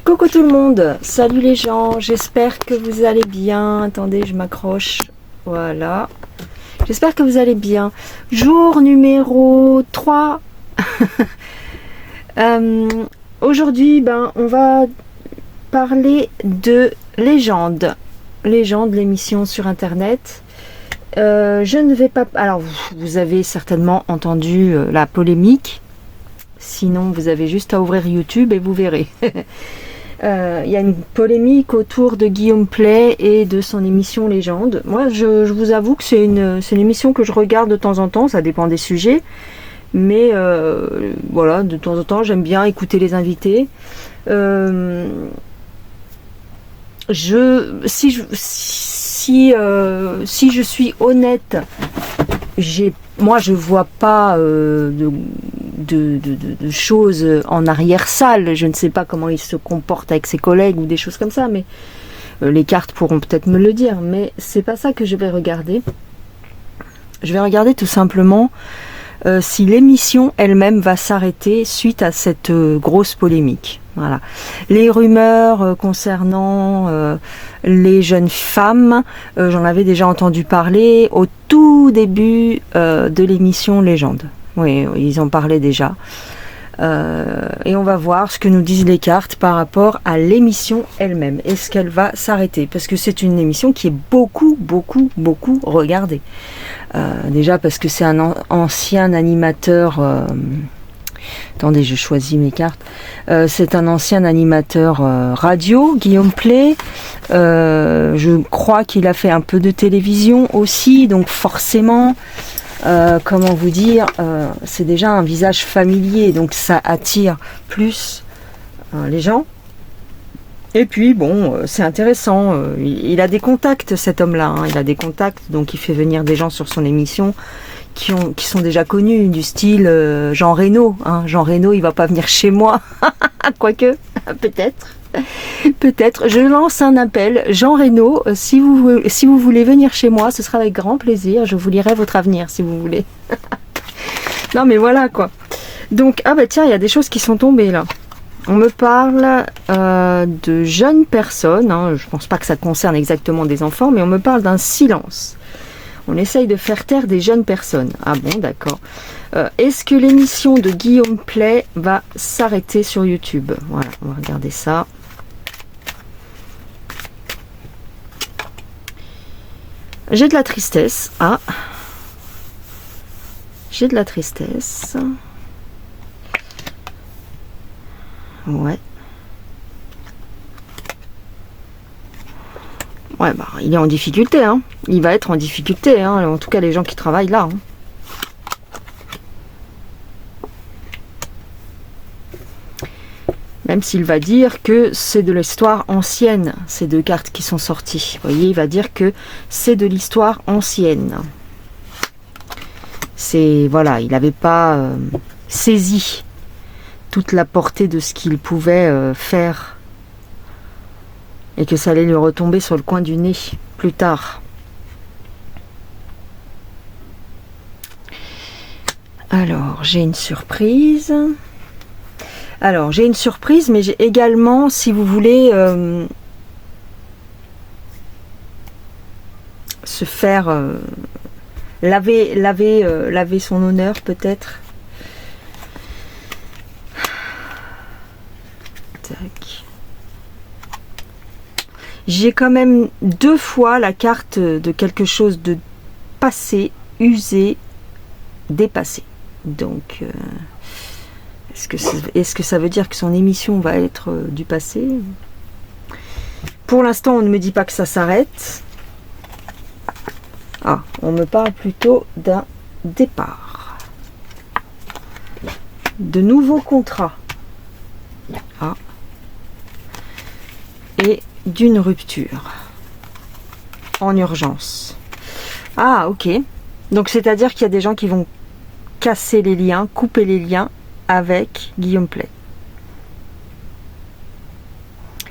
Coucou tout le monde, salut les gens, j'espère que vous allez bien. Attendez, je m'accroche, voilà. J'espère que vous allez bien. Jour numéro 3. Aujourd'hui, on va parler de Légende. Légende, l'émission sur internet. Je ne vais pas... Alors, vous avez certainement entendu la polémique. Sinon, vous avez juste à ouvrir YouTube et vous verrez. Il y a une polémique autour de Guillaume Play et de son émission Légende. Moi, je vous avoue que c'est une émission que je regarde de temps en temps, ça dépend des sujets. Mais voilà, de temps en temps, j'aime bien écouter les invités. Si je suis honnête, moi je vois pas de choses en arrière-salle. Je ne sais pas comment il se comporte avec ses collègues ou des choses comme ça, mais les cartes pourront peut-être me le dire, mais c'est pas ça que je vais regarder. Je vais regarder tout simplement si l'émission elle-même va s'arrêter suite à cette grosse polémique. Voilà. Les rumeurs concernant les jeunes femmes, j'en avais déjà entendu parler au tout début de l'émission Légende. Oui, ils en parlaient déjà. Et on va voir ce que nous disent les cartes par rapport à l'émission elle-même. Est-ce qu'elle va s'arrêter? Parce que c'est une émission qui est beaucoup regardée. Déjà parce que c'est un ancien animateur... Attendez, je choisis mes cartes. C'est un ancien animateur radio, Guillaume Play. Je crois qu'il a fait un peu de télévision aussi, donc forcément... comment vous dire, c'est déjà un visage familier, donc ça attire plus les gens. Et puis c'est intéressant, il a des contacts cet homme-là, hein. Il a des contacts, donc il fait venir des gens sur son émission qui sont déjà connus, du style Jean Reno. Hein. Jean Reno, il va pas venir chez moi, quoique, peut-être. Peut-être, je lance un appel. Jean Reno, si vous voulez venir chez moi, ce sera avec grand plaisir. Je vous lirai votre avenir si vous voulez. Non mais voilà quoi. Donc, tiens, il y a des choses qui sont tombées là. On me parle de jeunes personnes. Hein, je pense pas que ça concerne exactement des enfants, mais on me parle d'un silence. On essaye de faire taire des jeunes personnes. Ah bon, d'accord. Est-ce que l'émission de Guillaume Play va s'arrêter sur YouTube? Voilà, on va regarder ça. J'ai de la tristesse. Ah. J'ai de la tristesse. Ouais. Ouais, il est en difficulté, hein. Il va être en difficulté, hein. En tout cas, les gens qui travaillent là, hein. Même s'il va dire que c'est de l'histoire ancienne, ces deux cartes qui sont sorties. Vous voyez, il va dire que c'est de l'histoire ancienne. Voilà, il n'avait pas saisi toute la portée de ce qu'il pouvait faire. Et que ça allait lui retomber sur le coin du nez plus tard. Alors, j'ai une surprise. Mais j'ai également, si vous voulez, se faire laver son honneur peut-être. Tac. J'ai quand même 2 fois la carte de quelque chose de passé, usé, dépassé. Donc, est-ce que ça veut dire que son émission va être du passé? Pour l'instant, on ne me dit pas que ça s'arrête. Ah, on me parle plutôt d'un départ. De nouveaux contrats. Ah. Et d'une rupture. En urgence. Ah, ok. Donc, c'est-à-dire qu'il y a des gens qui vont casser les liens, couper les liens avec Guillaume Play.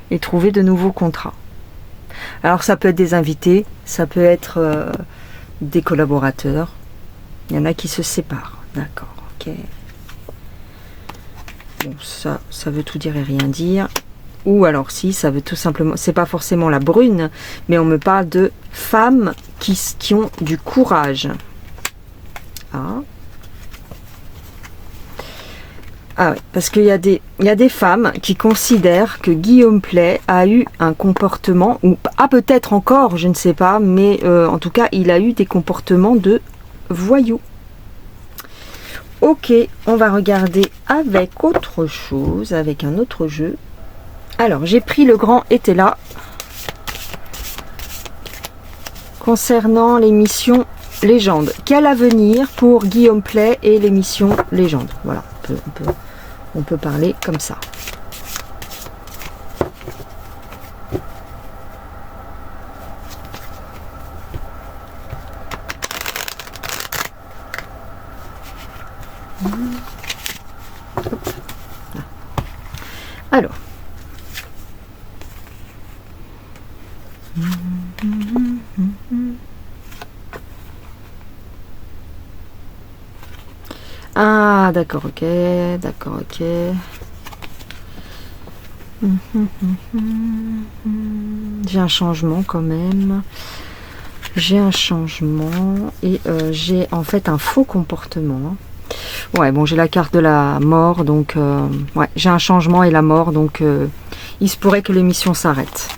Et trouver de nouveaux contrats. Alors, ça peut être des invités, ça peut être des collaborateurs. Il y en a qui se séparent. D'accord, ok. Bon, ça veut tout dire et rien dire. ou alors si, ça veut tout simplement, c'est pas forcément la brune, mais on me parle de femmes qui ont du courage. Ah. Ah oui, parce qu'il y a des femmes qui considèrent que Guillaume Play a eu un comportement, ou peut-être encore, je ne sais pas, mais en tout cas, il a eu des comportements de voyou. Ok, on va regarder avec autre chose, avec un autre jeu. Alors, j'ai pris le grand était là. Concernant l'émission Légende. Quel avenir pour Guillaume Play et l'émission Légende? Voilà, on peut parler comme ça. Alors. Ah, d'accord, ok, d'accord, ok. J'ai un changement quand même. J'ai un changement et j'ai en fait un faux comportement. Ouais, bon, j'ai la carte de la mort, donc ouais, j'ai un changement et la mort, donc il se pourrait que l'émission s'arrête.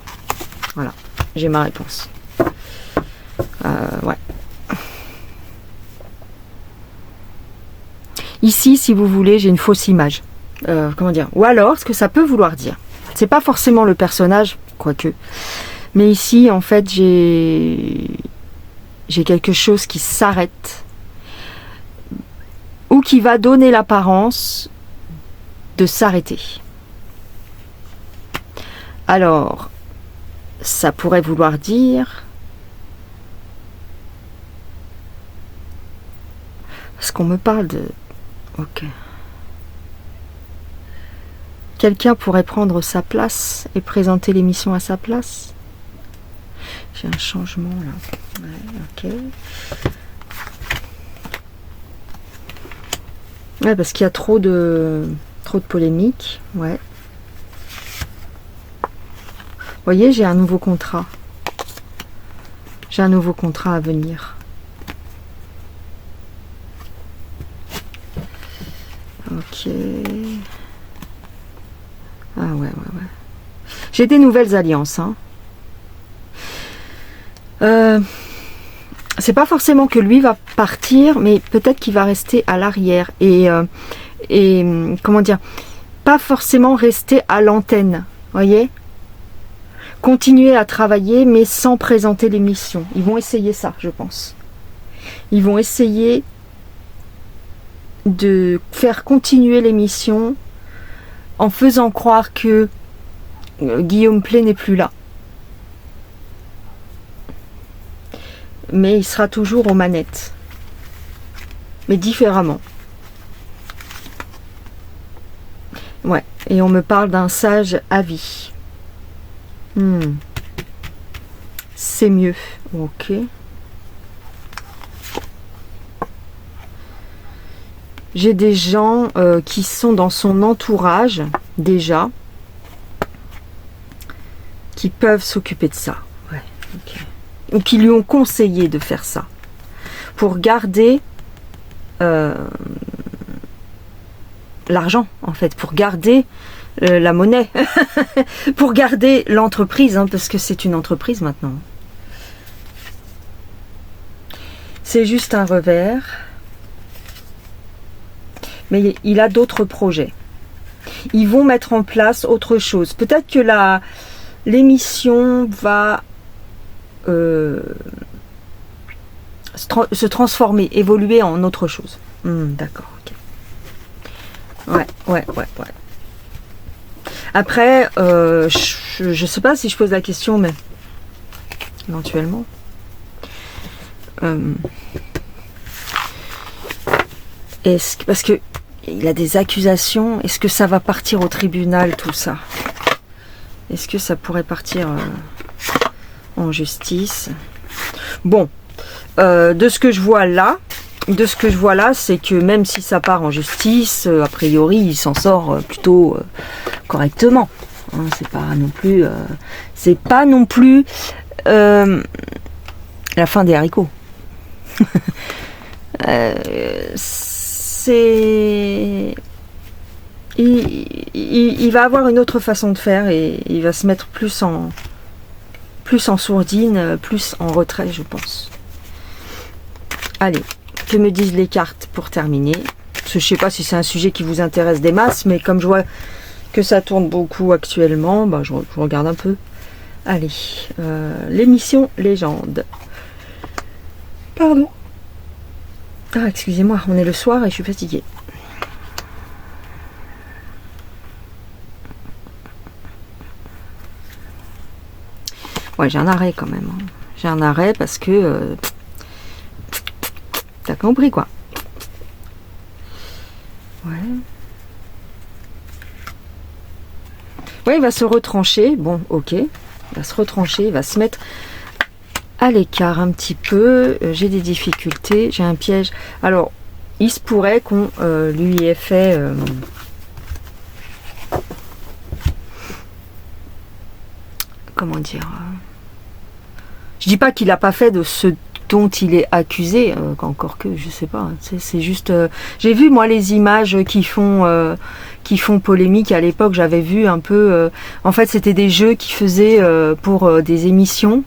Voilà, j'ai ma réponse. Ouais. Ici, si vous voulez, j'ai une fausse image. Comment dire? Ou alors, ce que ça peut vouloir dire. C'est pas forcément le personnage, quoique. Mais ici, en fait, j'ai quelque chose qui s'arrête. Ou qui va donner l'apparence de s'arrêter. Alors, ça pourrait vouloir dire... Parce qu'on me parle de... Ok. Quelqu'un pourrait prendre sa place et présenter l'émission à sa place. J'ai un changement là. Ouais, ok. Ouais, parce qu'il y a trop de polémiques. Ouais. Vous voyez, j'ai un nouveau contrat. J'ai un nouveau contrat à venir. Ok. Ah ouais. J'ai des nouvelles alliances. Hein. C'est pas forcément que lui va partir, mais peut-être qu'il va rester à l'arrière. Et comment dire, pas forcément rester à l'antenne. Voyez ? Continuer à travailler, mais sans présenter l'émission. Ils vont essayer ça, je pense. Ils vont essayer de faire continuer l'émission en faisant croire que Guillaume Play n'est plus là. Mais il sera toujours aux manettes. Mais différemment. Ouais, et on me parle d'un sage avis. C'est mieux. Ok. J'ai des gens qui sont dans son entourage, déjà, qui peuvent s'occuper de ça. Ouais, ok. Ou qui lui ont conseillé de faire ça. Pour garder l'argent, en fait. Pour garder la monnaie. Pour garder l'entreprise, hein, parce que c'est une entreprise maintenant. C'est juste un revers. Mais il a d'autres projets. Ils vont mettre en place autre chose. Peut-être que l'émission va se transformer, évoluer en autre chose. D'accord, ok. Ouais. Après, je sais pas si je pose la question, mais éventuellement. Parce que il a des accusations, est-ce que ça va partir au tribunal, tout ça? Est-ce que ça pourrait partir en justice? Bon, de ce que je vois là, c'est que même si ça part en justice, a priori, il s'en sort plutôt correctement. hein, c'est pas non plus la fin des haricots. Il va avoir une autre façon de faire et il va se mettre plus en sourdine, plus en retrait, je pense. Allez, que me disent les cartes pour terminer? Parce que je sais pas si c'est un sujet qui vous intéresse des masses, mais comme je vois que ça tourne beaucoup actuellement, bah je regarde un peu. Allez, l'émission Légende. Pardon. Ah, excusez-moi, on est le soir et je suis fatiguée. Ouais, j'ai un arrêt quand même. J'ai un arrêt parce que... t'as compris quoi. Ouais. Ouais, il va se retrancher. Bon, ok. Il va se retrancher, il va se mettre à l'écart un petit peu. J'ai des difficultés, j'ai un piège. Alors, il se pourrait qu'on lui ait fait... comment dire, je dis pas qu'il n'a pas fait de ce dont il est accusé, encore que je sais pas, c'est juste j'ai vu moi les images qui font polémique à l'époque. J'avais vu un peu en fait c'était des jeux qu'il faisait pour des émissions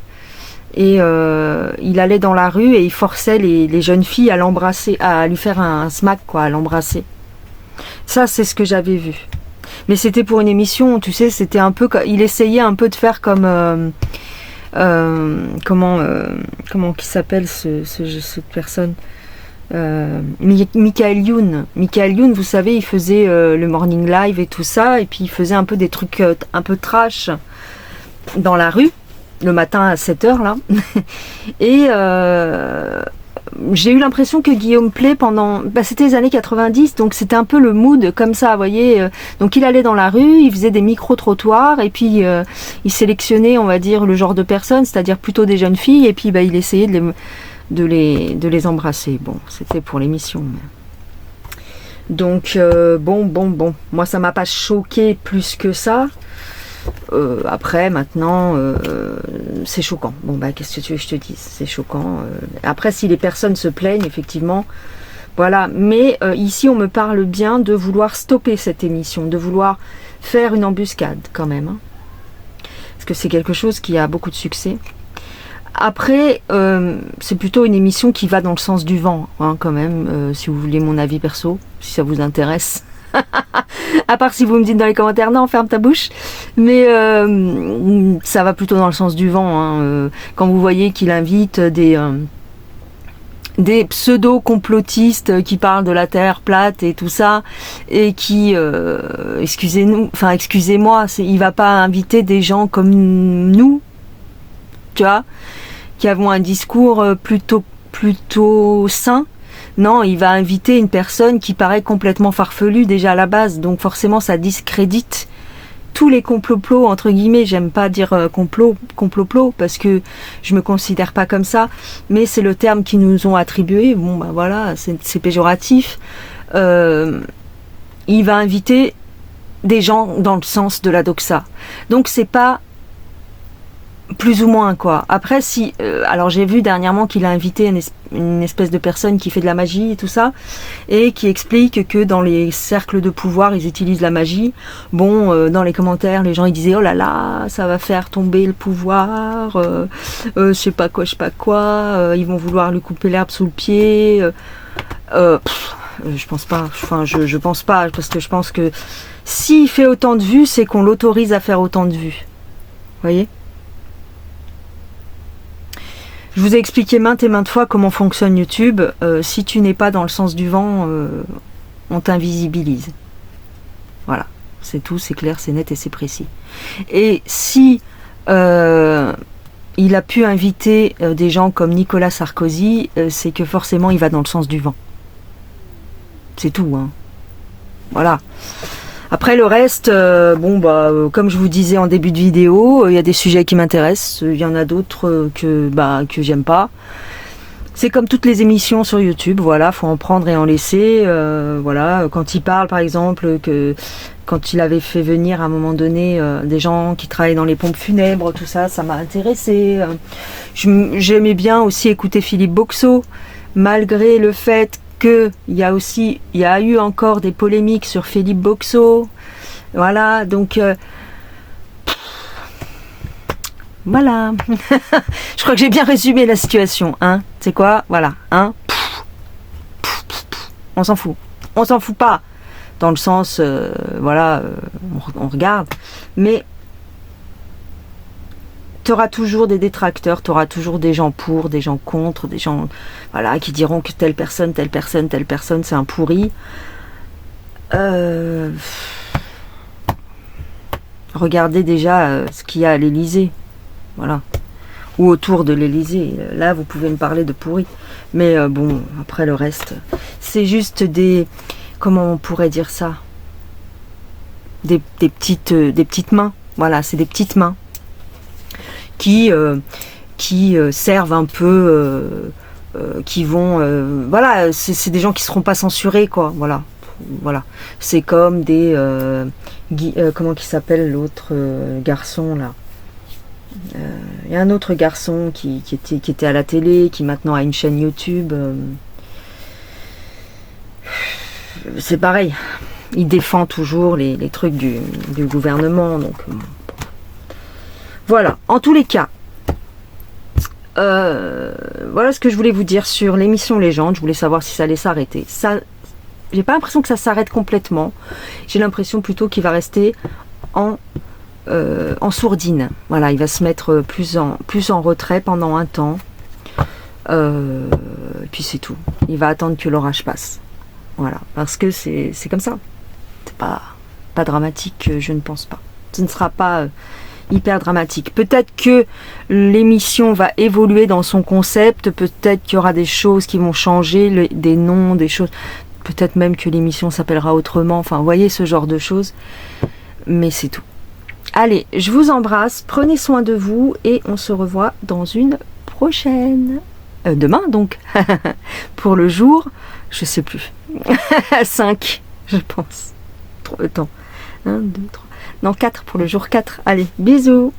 et il allait dans la rue et il forçait les jeunes filles à l'embrasser, à lui faire un smack quoi, à l'embrasser. Ça c'est ce que j'avais vu. Mais c'était pour une émission, tu sais, c'était un peu... Il essayait un peu de faire comme... comment qui s'appelle cette personne, Michael Youn. Michael Youn, vous savez, il faisait le morning live et tout ça, et puis il faisait un peu des trucs un peu trash dans la rue, le matin à 7h, là. Et... j'ai eu l'impression que Guillaume Play c'était les années 90, donc c'était un peu le mood comme ça, vous voyez. Donc il allait dans la rue, il faisait des micro-trottoirs et puis il sélectionnait, on va dire, le genre de personnes, c'est-à-dire plutôt des jeunes filles, et puis il essayait de les embrasser. Bon, c'était pour l'émission. Donc bon, moi ça m'a pas choqué plus que ça. Après maintenant c'est choquant. Bon bah qu'est-ce que tu veux que je te dise, c'est choquant. Après si les personnes se plaignent effectivement, voilà, mais ici on me parle bien de vouloir stopper cette émission, de vouloir faire une embuscade quand même, hein, parce que c'est quelque chose qui a beaucoup de succès. Après c'est plutôt une émission qui va dans le sens du vent, hein, quand même, si vous voulez mon avis perso, si ça vous intéresse. À part si vous me dites dans les commentaires non, ferme ta bouche, mais ça va plutôt dans le sens du vent, hein. Quand vous voyez qu'il invite des pseudo-complotistes qui parlent de la Terre plate et tout ça, et qui excusez-moi, il va pas inviter des gens comme nous, tu vois, qui avons un discours plutôt sain. Non, il va inviter une personne qui paraît complètement farfelue déjà à la base, donc forcément ça discrédite tous les complots entre guillemets. J'aime pas dire complot parce que je me considère pas comme ça, mais c'est le terme qu'ils nous ont attribué. Bon bah voilà, c'est péjoratif. Il va inviter des gens dans le sens de la doxa, donc c'est pas plus ou moins quoi. Après si alors j'ai vu dernièrement qu'il a invité une espèce de personne qui fait de la magie et tout ça, et qui explique que dans les cercles de pouvoir ils utilisent la magie. Bon, dans les commentaires les gens ils disaient oh là là, ça va faire tomber le pouvoir, je sais pas quoi, ils vont vouloir lui couper l'herbe sous le pied. Je pense pas, enfin je pense pas, parce que je pense que s'il fait autant de vues, c'est qu'on l'autorise à faire autant de vues, vous voyez. Je vous ai expliqué maintes et maintes fois comment fonctionne YouTube. Si tu n'es pas dans le sens du vent, on t'invisibilise. Voilà, c'est tout, c'est clair, c'est net et c'est précis. Et si il a pu inviter des gens comme Nicolas Sarkozy, c'est que forcément il va dans le sens du vent. C'est tout, hein. Voilà. Après le reste, comme je vous disais en début de vidéo, il y a des sujets qui m'intéressent, il y en a d'autres que j'aime pas. C'est comme toutes les émissions sur YouTube, voilà, faut en prendre et en laisser. Voilà, quand il parle par exemple que quand il avait fait venir à un moment donné des gens qui travaillent dans les pompes funèbres, tout ça, ça m'a intéressé. J'aimais bien aussi écouter Philippe Boxeau, malgré le fait que il y a eu encore des polémiques sur Philippe Boxeau. Voilà, donc voilà. Je crois que j'ai bien résumé la situation, hein. C'est quoi? Voilà, hein. On s'en fout. On s'en fout pas. Dans le sens, voilà, on regarde. Mais t'auras toujours des détracteurs, t'auras toujours des gens pour, des gens contre, des gens, voilà, qui diront que telle personne, c'est un pourri. Regardez déjà ce qu'il y a à l'Élysée. Voilà. Ou autour de l'Élysée. Là, vous pouvez me parler de pourri. Mais bon, après le reste, c'est juste des... Comment on pourrait dire ça? Des petites mains. Voilà, c'est des petites mains qui servent un peu... qui vont... voilà, c'est des gens qui ne seront pas censurés, quoi. Voilà. Voilà. C'est comme des... comment qui s'appelle l'autre garçon, là? Il y a un autre garçon qui était à la télé, qui maintenant a une chaîne YouTube. C'est pareil. Il défend toujours les trucs du gouvernement. Donc, voilà. En tous les cas, voilà ce que je voulais vous dire sur l'émission Légende. Je voulais savoir si ça allait s'arrêter. Ça, j'ai pas l'impression que ça s'arrête complètement. J'ai l'impression plutôt qu'il va rester en sourdine. Voilà, il va se mettre plus en retrait pendant un temps. Et puis c'est tout. Il va attendre que l'orage passe. Voilà, parce que c'est comme ça. C'est pas dramatique, je ne pense pas. Ce ne sera pas hyper dramatique. Peut-être que l'émission va évoluer dans son concept. Peut-être qu'il y aura des choses qui vont changer, des noms, des choses. Peut-être même que l'émission s'appellera autrement. Enfin, vous voyez ce genre de choses. Mais c'est tout. Allez, je vous embrasse, prenez soin de vous et on se revoit dans une prochaine. Demain donc, pour le jour, je sais plus, 5, je pense. Trop de temps. 1, 2, 3. Non, 4 pour le jour 4. Allez, bisous.